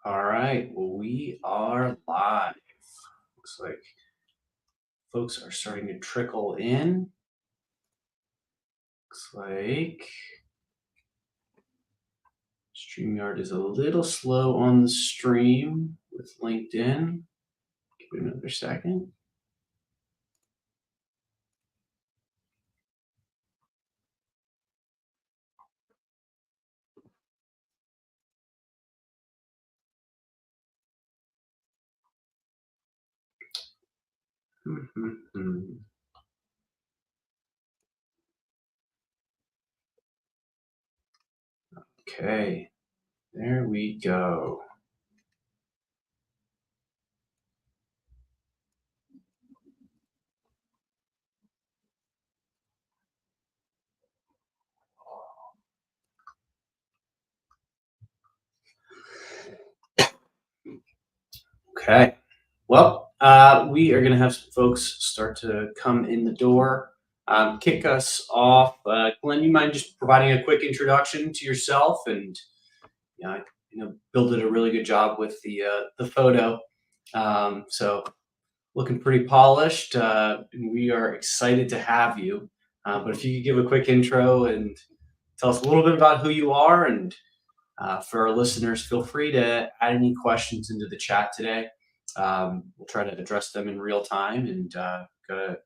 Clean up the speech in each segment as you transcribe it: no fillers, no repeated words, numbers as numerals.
All right, well, we are live. Looks like folks are starting to trickle in. Looks like StreamYard is a little slow on the stream with LinkedIn. Give it another second. Okay, there we go. Okay, well, we are going to have some folks start to come in the door. Kick us off. Glenn, you mind just providing a quick introduction to yourself? And Bill did a really good job with the photo. So looking pretty polished. We are excited to have you. But if you could give a quick intro and tell us a little bit about who you are, and for our listeners, feel free to add any questions into the chat today. We'll try to address them in real time, and got a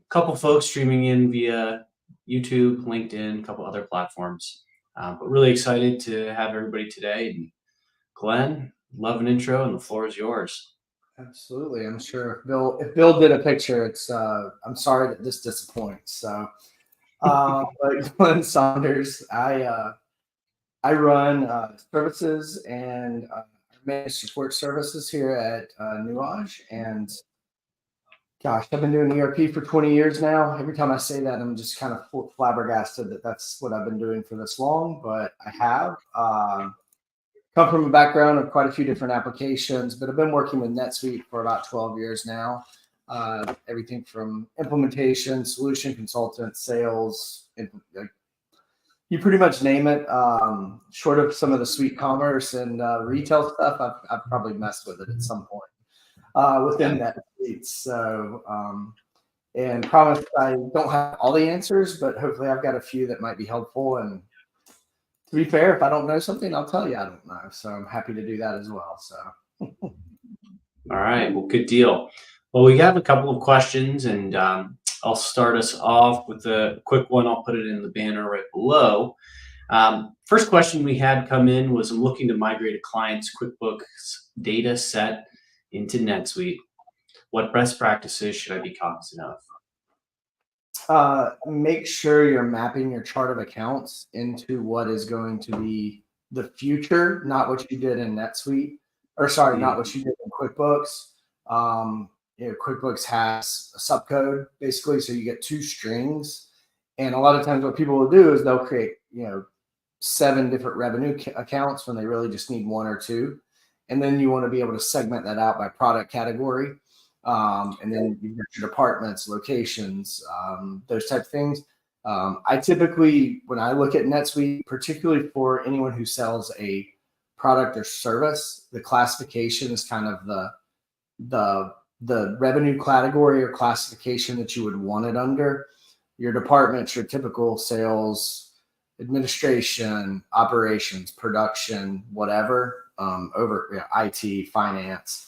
couple folks streaming in via YouTube, LinkedIn, a couple other platforms. But really excited to have everybody today. And Glenn, love an intro, and the floor is yours. Absolutely. I'm sure if Bill did a picture, it's I'm sorry that this disappoints. So but Glenn Saunders, I run services and manage support services here at Nuage. And gosh, I've been doing ERP for 20 years now. Every time I say that, I'm just kind of flabbergasted that that's what I've been doing for this long, but I have. Come from a background of quite a few different applications, but I've been working with NetSuite for about 12 years now. Everything from implementation, solution consultant, sales, you pretty much name it. Short of some of the suite commerce and retail stuff, I've probably messed with it at some point within NetSuite. So, and promise I don't have all the answers, but hopefully I've got a few that might be helpful. And to be fair, if I don't know something, I'll tell you I don't know. So I'm happy to do that as well. So. All right. Well, good deal. Well, we have a couple of questions, and I'll start us off with a quick one. I'll put it in the banner right below. First question we had come in was, I'm looking to migrate a client's QuickBooks data set into NetSuite. What best practices should I be cognizant of? Make sure you're mapping your chart of accounts into what is going to be the future, not what you did in NetSuite, or sorry, not what you did in QuickBooks. QuickBooks has a subcode basically, so you get two strings. And a lot of times what people will do is they'll create, 7 different revenue accounts when they really just need 1 or 2. And then you want to be able to segment that out by product category. And then you get your departments, locations, those type of things. I typically, when I look at NetSuite, particularly for anyone who sells a product or service, the classification is kind of the revenue category or classification that you would want it under. Your departments, your typical sales, administration, operations, production, whatever, IT, finance.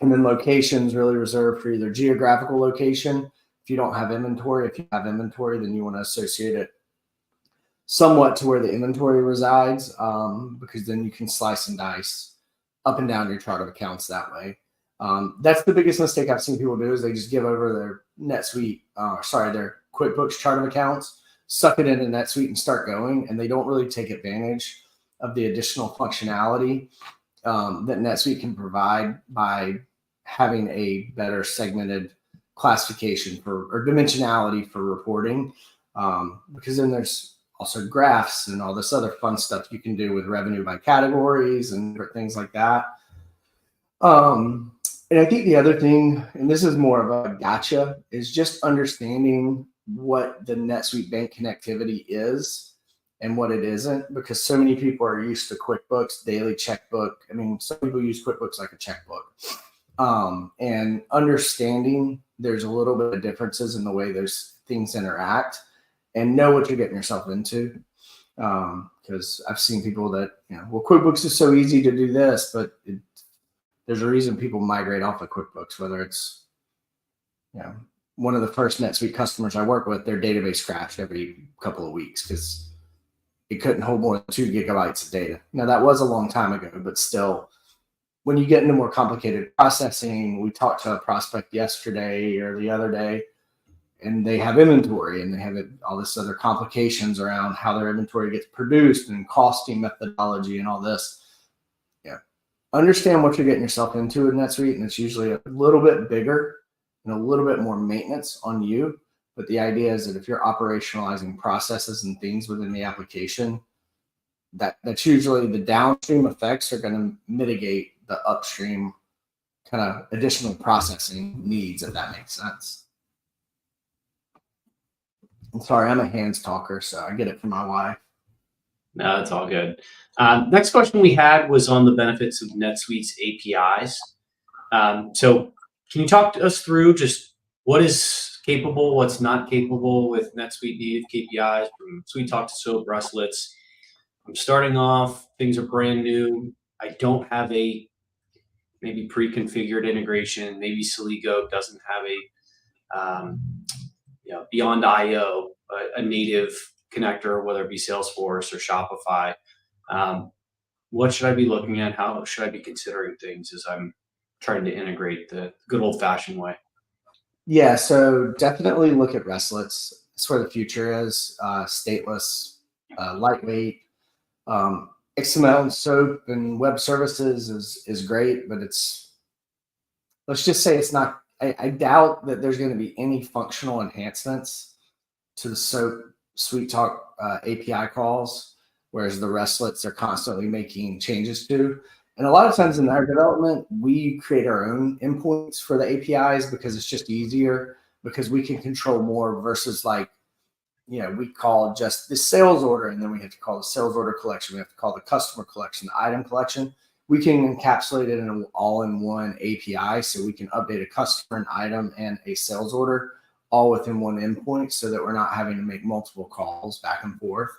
And then locations really reserved for either geographical location. If you don't have inventory, if you have inventory, then you want to associate it somewhat to where the inventory resides, because then you can slice and dice up and down your chart of accounts that way. That's the biggest mistake I've seen people do, is they just give over their their QuickBooks chart of accounts, suck it into NetSuite and start going, and they don't really take advantage of the additional functionality that NetSuite can provide by having a better segmented classification or dimensionality for reporting, because then there's also graphs and all this other fun stuff you can do with revenue by categories and things like that. And I think the other thing, and this is more of a gotcha, is just understanding what the NetSuite bank connectivity is and what it isn't, because so many people are used to QuickBooks, daily checkbook. I mean, some people use QuickBooks like a checkbook. And understanding there's a little bit of differences in the way those things interact, and know what you're getting yourself into. Because I've seen people that, well, QuickBooks is so easy to do this, but there's a reason people migrate off of QuickBooks, whether it's, one of the first NetSuite customers I work with, their database crashed every couple of weeks because it couldn't hold more than 2 gigabytes of data. Now, that was a long time ago, but still, when you get into more complicated processing, we talked to a prospect yesterday or the other day, and they have inventory and they have all this other complications around how their inventory gets produced and costing methodology and all this. Understand what you're getting yourself into in NetSuite, and it's usually a little bit bigger and a little bit more maintenance on you. But the idea is that if you're operationalizing processes and things within the application, that's usually the downstream effects are going to mitigate the upstream kind of additional processing needs, if that makes sense. I'm sorry, I'm a hands talker, so I get it from my wife. No, that's all good. Next question we had was on the benefits of NetSuite's APIs. So can you talk to us through just what is capable, what's not capable with NetSuite native KPIs from SuiteTalk to SOAP, RESTlets? I'm starting off, things are brand new. I don't have a maybe pre-configured integration. Maybe Celigo doesn't have a Beyond IO, a native connector, whether it be Salesforce or Shopify. What should I be looking at? How should I be considering things as I'm trying to integrate the good old-fashioned way? Yeah, so definitely look at RESTlets. It's where the future is. Stateless, lightweight. XML and SOAP and web services is great, but let's just say it's not. I doubt that there's going to be any functional enhancements to the SOAP SuiteTalk API calls, whereas the RESTlets are constantly making changes to. And a lot of times in our development, we create our own endpoints for the APIs because it's just easier, because we can control more versus we call just the sales order, and then we have to call the sales order collection. We have to call the customer collection, the item collection. We can encapsulate it in an all-in-one API, so we can update a customer, an item, and a sales order all within one endpoint, so that we're not having to make multiple calls back and forth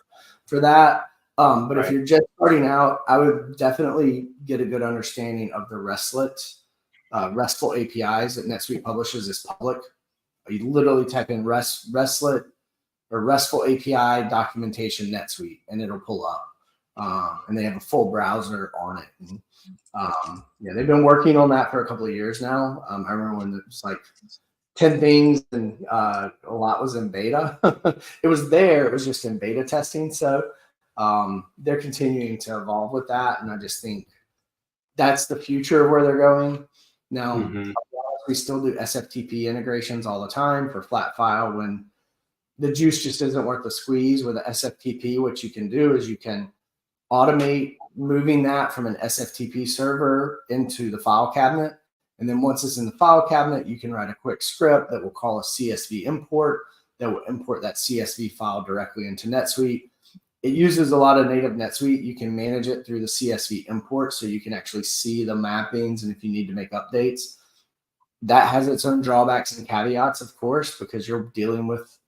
for that. But if you're just starting out, I would definitely get a good understanding of the RESTlet. RESTful APIs that NetSuite publishes is public. You literally type in RESTlet or RESTful API documentation NetSuite, and it'll pull up. And they have a full browser on it. And, they've been working on that for a couple of years now. I remember when it was like 10 things and a lot was in beta. It was there. It was just in beta testing. So they're continuing to evolve with that. And I just think that's the future of where they're going. Now, we still do SFTP integrations all the time for flat file when the juice just isn't worth the squeeze. With the SFTP, what you can do is you can automate moving that from an SFTP server into the file cabinet. And then once it's in the file cabinet, you can write a quick script that will call a CSV import that will import that CSV file directly into NetSuite. It uses a lot of native NetSuite. You can manage it through the CSV import, so you can actually see the mappings and if you need to make updates. That has its own drawbacks and caveats, of course, because you're dealing with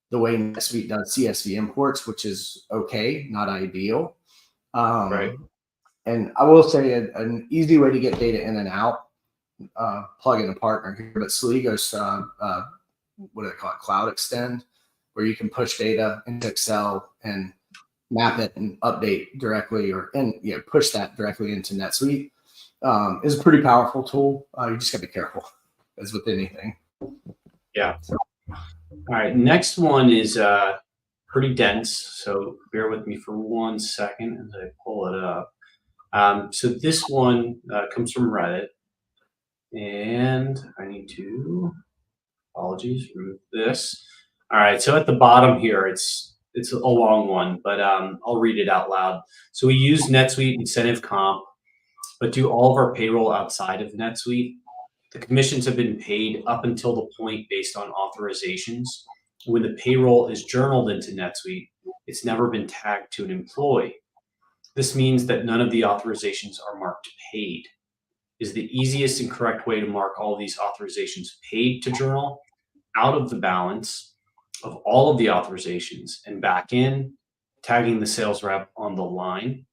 the way NetSuite does CSV imports, which is okay, not ideal. Right. And I will say an easy way to get data in and out, plug in a partner here, but Celigo's, what do they call it, Cloud Extend, where you can push data into Excel and map it and update directly push that directly into NetSuite, is a pretty powerful tool. You just got to be careful, as with anything. Yeah. All right. Next one is pretty dense, so bear with me for 1 second as I pull it up. So this one comes from Reddit, and I need to, apologies, remove this. All right, so at the bottom here, it's a long one, but I'll read it out loud. So we use NetSuite Incentive Comp, but do all of our payroll outside of NetSuite. The commissions have been paid up until the point based on authorizations. When the payroll is journaled into NetSuite, it's never been tagged to an employee. This means that none of the authorizations are marked paid. Is the easiest and correct way to mark all of these authorizations paid to journal out of the balance of all of the authorizations and back in, tagging the sales rep on the line.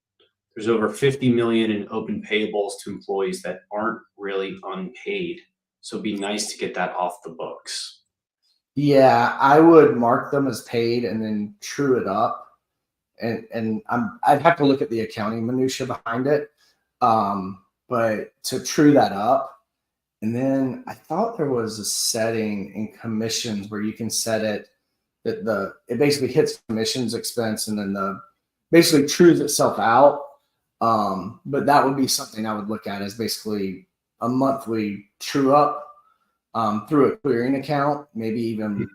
There's over 50 million in open payables to employees that aren't really unpaid. So it'd be nice to get that off the books. Yeah, I would mark them as paid and then true it up. And I'd have to look at the accounting minutia behind it. But to true that up. And then I thought there was a setting in commissions where you can set it that it basically hits commissions expense and then basically trues itself out. But that would be something I would look at as basically a monthly true up through a clearing account, maybe even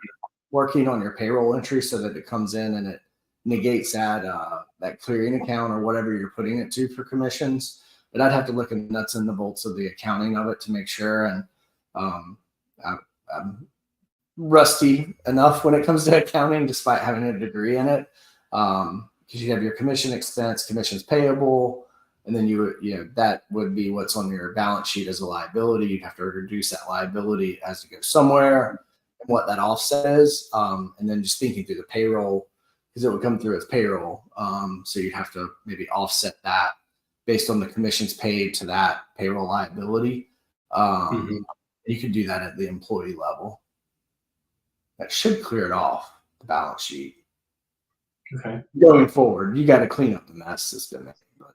working on your payroll entry so that it comes in and it negates that clearing account or whatever you're putting it to for commissions. But I'd have to look at the nuts and the bolts of the accounting of it to make sure. And I'm rusty enough when it comes to accounting, despite having a degree in it, because you have your commission expense, commissions payable, and then that would be what's on your balance sheet as a liability. You'd have to reduce that liability as it goes somewhere, and what that offset is, and then just thinking through the payroll, because it would come through as payroll. So you'd have to maybe offset that based on the commissions paid to that payroll liability. You could do that at the employee level. That should clear it off the balance sheet. Okay. Going forward, you got to clean up the mess system. But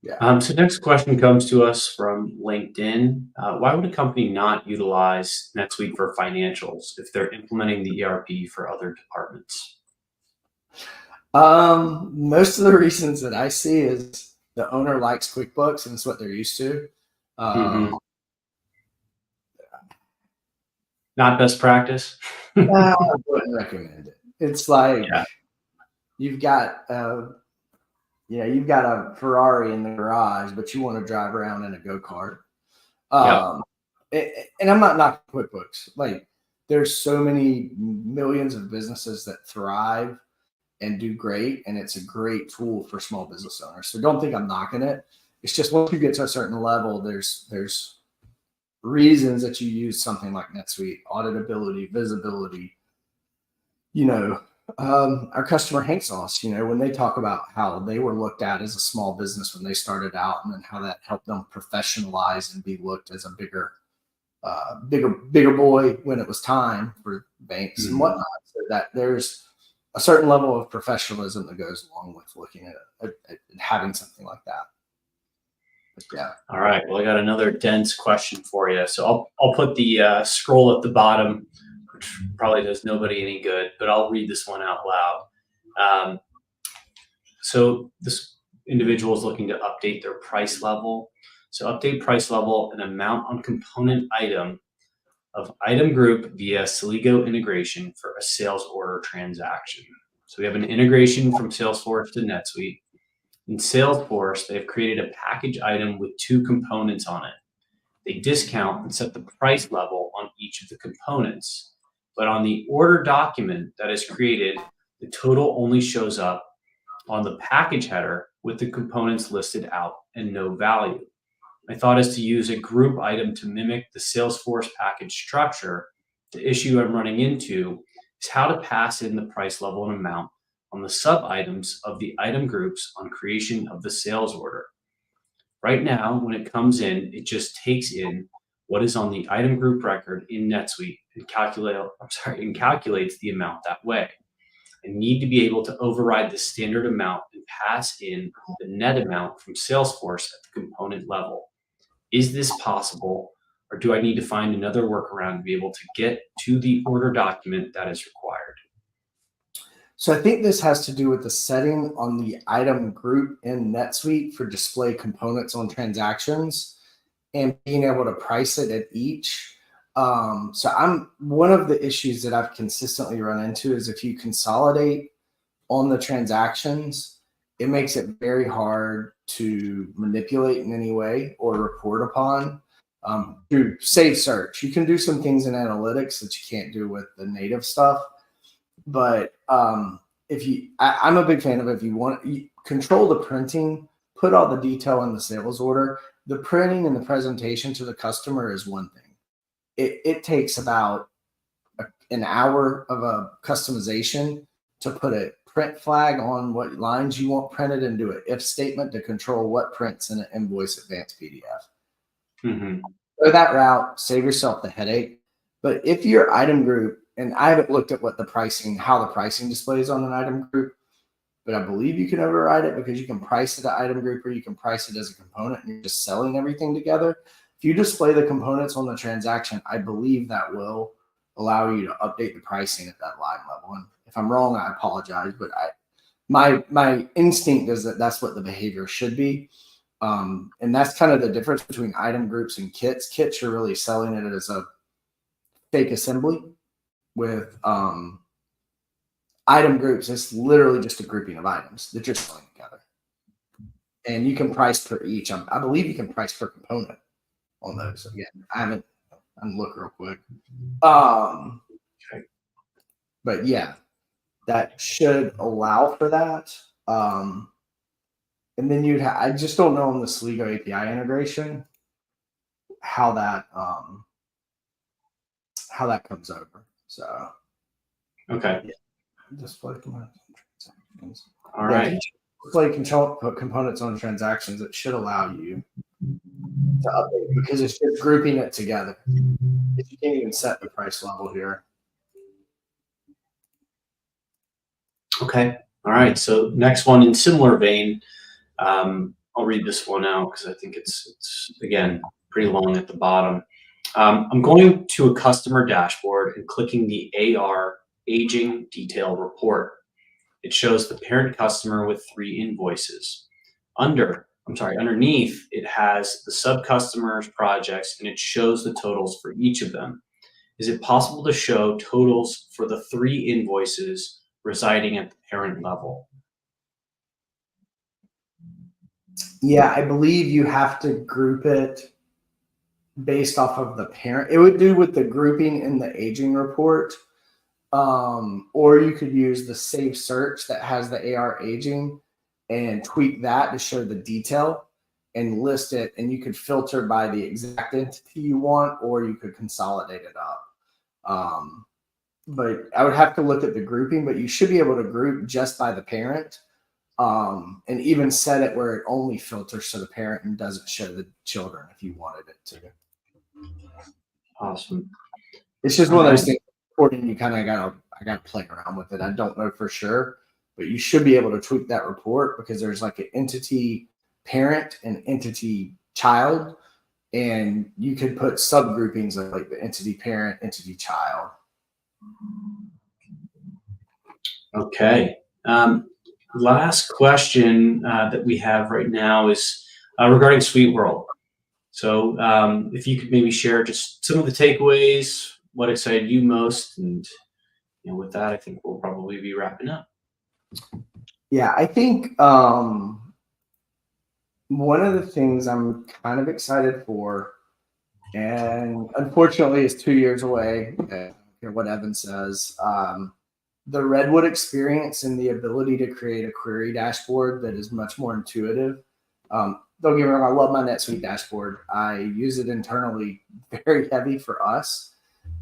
yeah. So next question comes to us from LinkedIn. Why would a company not utilize NetSuite for financials if they're implementing the ERP for other departments? Most of the reasons that I see is the owner likes QuickBooks and it's what they're used to. Not best practice. I wouldn't recommend it. It's like you've got you've got a Ferrari in the garage, but you want to drive around in a go-kart. And I'm not knocking QuickBooks. Like, there's so many millions of businesses that thrive and do great, and it's a great tool for small business owners. So don't think I'm knocking it. It's just once you get to a certain level, there's reasons that you use something like NetSuite: auditability, visibility. Our customer Hank Sauce, when they talk about how they were looked at as a small business when they started out, and then how that helped them professionalize and be looked as a bigger boy when it was time for banks and whatnot. So that there's a certain level of professionalism that goes along with looking at having something like that. But yeah. All right. Well, I got another dense question for you. So I'll put the scroll at the bottom, which probably does nobody any good, but I'll read this one out loud. So this individual is looking to update their price level. So update price level and amount on component item of item group via Celigo integration for a sales order transaction. So we have an integration from Salesforce to NetSuite. In Salesforce, they've created a package item with 2 components on it. They discount and set the price level on each of the components. But on the order document that is created, the total only shows up on the package header with the components listed out and no value. My thought is to use a group item to mimic the Salesforce package structure. The issue I'm running into is how to pass in the price level and amount on the sub-items of the item groups on creation of the sales order. Right now, when it comes in, it just takes in what is on the item group record in NetSuite and calculates the amount that way. I need to be able to override the standard amount and pass in the net amount from Salesforce at the component level. Is this possible, or do I need to find another workaround to be able to get to the order document that is required? So I think this has to do with the setting on the item group in NetSuite for display components on transactions and being able to price it at each. So one of the issues that I've consistently run into is if you consolidate on the transactions, it makes it very hard to manipulate in any way or report upon through Save Search. You can do some things in analytics that you can't do with the native stuff. But I'm a big fan of, if you want, you control the printing, put all the detail in the sales order. The printing and the presentation to the customer is one thing. It takes about an hour of a customization to put a print flag on what lines you want printed and do an if statement to control what prints in an invoice advanced PDF. Mm-hmm. Go that route, save yourself the headache. But if your item group, and I haven't looked at how the pricing displays on an item group, but I believe you can override it because you can price it an item group or you can price it as a component and you're just selling everything together. If you display the components on the transaction, I believe that will allow you to update the pricing at that line level. And if I'm wrong, I apologize, but my instinct is that that's what the behavior should be. And that's kind of the difference between item groups and kits. Kits, you're really selling it as a fake assembly. With item groups, it's literally just a grouping of items that you're selling together. And you can price per each. I believe you can price per component on those. Again, I'm look real quick. Okay. But yeah, that should allow for that. And then I just don't know on the Sligo API integration how that comes over. So Okay. yeah. Display transactions. All right. Display components on transactions. It should allow you to update because it's just grouping it together. You can't even set the price level here. Okay. All right. So next one in similar vein, I'll read this one out because I think it's again pretty long at the bottom. I'm going to a customer dashboard and clicking the AR aging detail report. It shows the parent customer with 3 invoices. Underneath, it has the sub-customers' projects and it shows the totals for each of them. Is it possible to show totals for the 3 invoices residing at the parent level? Yeah, I believe you have to group it based off of the parent. It would do with the grouping in the aging report. Or you could use the save search that has the AR aging and tweak that to show the detail and list it. And you could filter by the exact entity you want, or you could consolidate it up. But I would have to look at the grouping, but you should be able to group just by the parent. And even set it where it only filters to the parent and doesn't show the children if you wanted it to. Awesome. It's just one of those things. You kind of I gotta play around with it. I don't know for sure, but you should be able to tweak that report because there's like an entity parent and entity child, and you could put subgroupings of like the entity parent, entity child. Okay. Last question that we have right now is regarding SuiteWorld. So if you could maybe share just some of the takeaways, what excited you most, and with that, I think we'll probably be wrapping up. Yeah, I think one of the things I'm kind of excited for, and unfortunately is 2 years away, what Evan says, the Redwood experience and the ability to create a query dashboard that is much more intuitive. Don't get me wrong, I love my NetSuite dashboard. I use it internally, very heavy for us,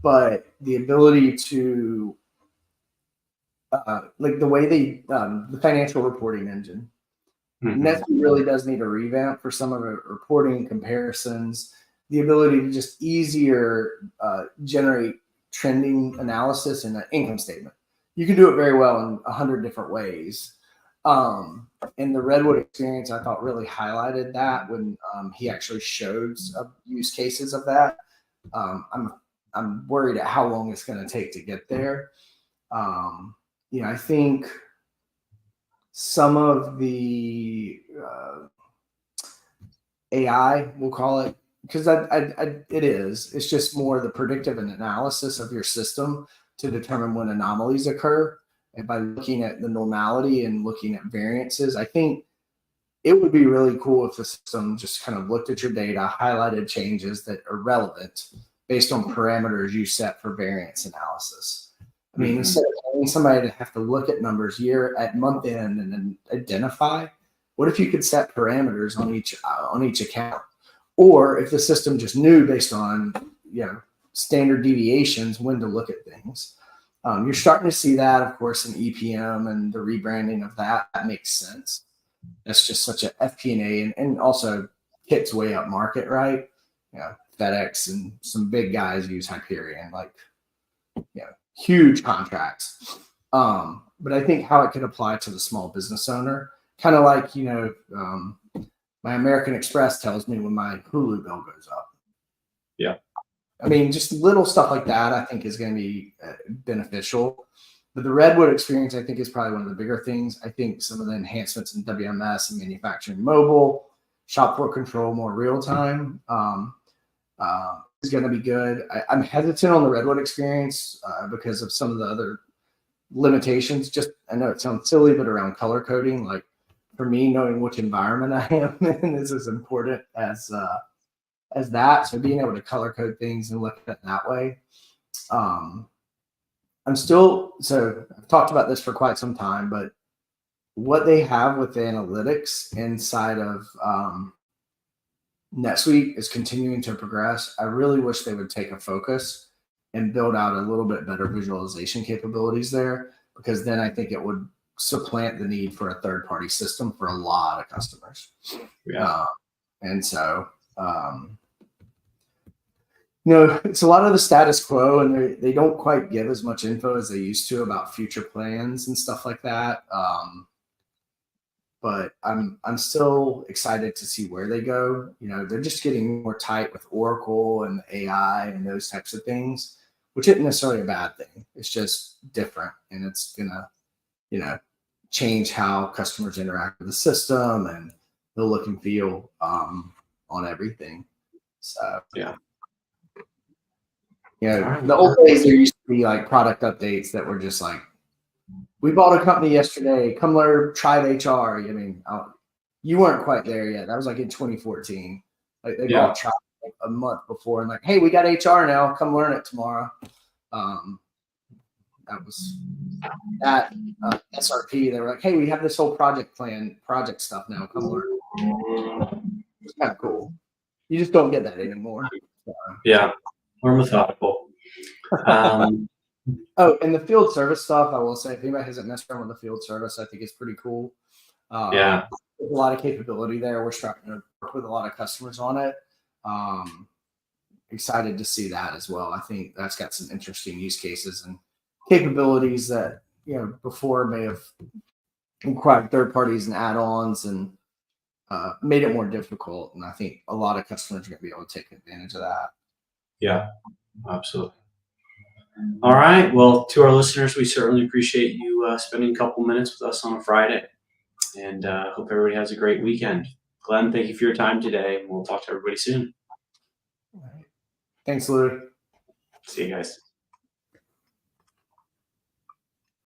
but the ability to like the way the financial reporting engine, NetSuite really does need a revamp for some of the reporting comparisons, the ability to just easier generate trending analysis in an income statement. You can do it very well in 100 different ways. And the Redwood experience, I thought, really highlighted that when he actually showed use cases of that. I'm worried at how long it's going to take to get there. I think some of the AI, we'll call it, because it's just more the predictive and analysis of your system to determine when anomalies occur. And by looking at the normality and looking at variances, I think it would be really cool if the system just kind of looked at your data, highlighted changes that are relevant based on parameters you set for variance analysis. I mean, instead of having somebody to have to look at numbers year at month end and then identify, what if you could set parameters on each account? Or if the system just knew based on standard deviations when to look at things. You're starting to see that, of course, in EPM and the rebranding of that. That makes sense. That's just such a FP&A and also hits way up market, right? FedEx and some big guys use Hyperion, like huge contracts. But I think how it could apply to the small business owner, kind of like my American Express tells me when my Hulu bill goes up. Yeah. I mean, just little stuff like that, I think, is going to be beneficial. But the Redwood experience, I think, is probably one of the bigger things. I think some of the enhancements in WMS and manufacturing mobile, shop floor control, more real time, is going to be good. I'm hesitant on the Redwood experience because of some of the other limitations. Just, I know it sounds silly, but around color coding, like for me, knowing which environment I am in is as important as that. So being able to color code things and look at it that way. I've talked about this for quite some time, but what they have with the analytics inside of NetSuite is continuing to progress. I really wish they would take a focus and build out a little bit better visualization capabilities there, because then I think it would supplant the need for a third-party system for a lot of customers. Yeah. It's a lot of the status quo, and they don't quite give as much info as they used to about future plans and stuff like that. But I'm still excited to see where they go. They're just getting more tight with Oracle and AI and those types of things, which isn't necessarily a bad thing. It's just different, and it's gonna, change how customers interact with the system and the look and feel on everything. So yeah. The old days, there used to be like product updates that were just like, we bought a company yesterday, come learn, try HR. I mean, you weren't quite there yet. That was like in 2014. Like they bought Tribe like a month before and like, hey, we got HR now, come learn it tomorrow. That was that SRP. They were like, hey, we have this whole project stuff now, come learn. It's kind of cool. You just don't get that anymore. Yeah. More methodical. And the field service stuff, I will say, if anybody hasn't messed around with the field service, I think it's pretty cool. There's a lot of capability there. We're starting to work with a lot of customers on it. Excited to see that as well. I think that's got some interesting use cases and capabilities that before may have required third parties and add-ons and made it more difficult. And I think a lot of customers are going to be able to take advantage of that. Yeah, absolutely. All right. Well, to our listeners, we certainly appreciate you spending a couple minutes with us on a Friday, and hope everybody has a great weekend. Glenn, thank you for your time today, and we'll talk to everybody soon. All right. Thanks, Louis. See you guys.